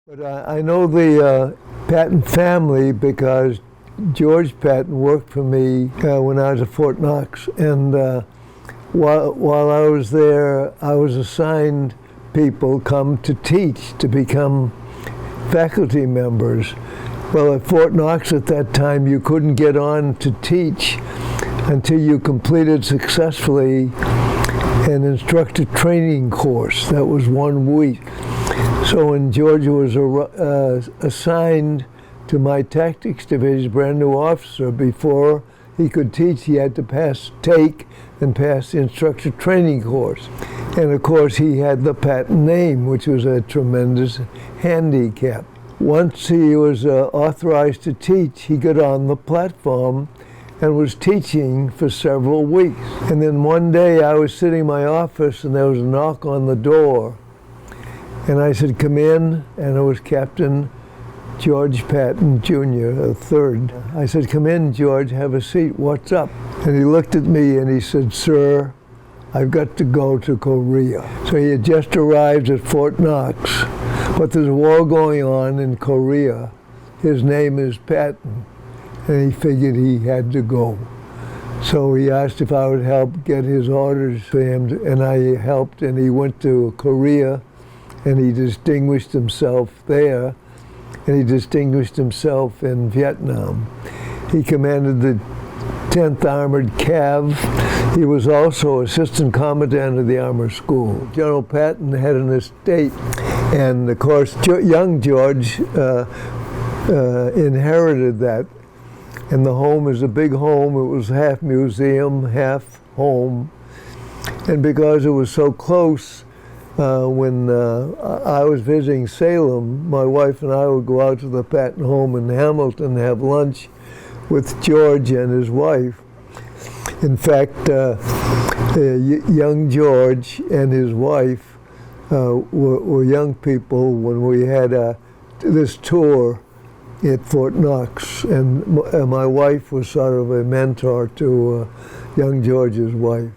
But I know the Patton family because George Patton worked for me when I was at Fort Knox. And while I was there, I was assigned people come to teach, to become faculty members. Well, at Fort Knox at that time, you couldn't get on to teach until you completed successfully an instructor training course. That was 1 week. So when George was assigned to my tactics division, brand new officer, before he could teach, he had to take and pass the instructor training course. And of course, he had the Patton name, which was a tremendous handicap. Once he was authorized to teach, he got on the platform and was teaching for several weeks. And then one day I was sitting in my office and there was a knock on the door. And I said, "Come in," and it was Captain George Patton Jr., III. I said, "Come in, George, have a seat, what's up?" And he looked at me and he said, "Sir, I've got to go to Korea." So he had just arrived at Fort Knox, but there's a war going on in Korea. His name is Patton, and he figured he had to go. So he asked if I would help get his orders for him, and I helped, and he went to Korea, and he distinguished himself there, and he distinguished himself in Vietnam. He commanded the 10th Armored Cav. He was also assistant commandant of the Armor School. General Patton had an estate, and of course, young George inherited that. And the home is a big home. It was half museum, half home. And because it was so close, when I was visiting Salem, my wife and I would go out to the Patton home in Hamilton and have lunch with George and his wife. In fact, young George and his wife were young people when we had this tour at Fort Knox, and my wife was sort of a mentor to young George's wife.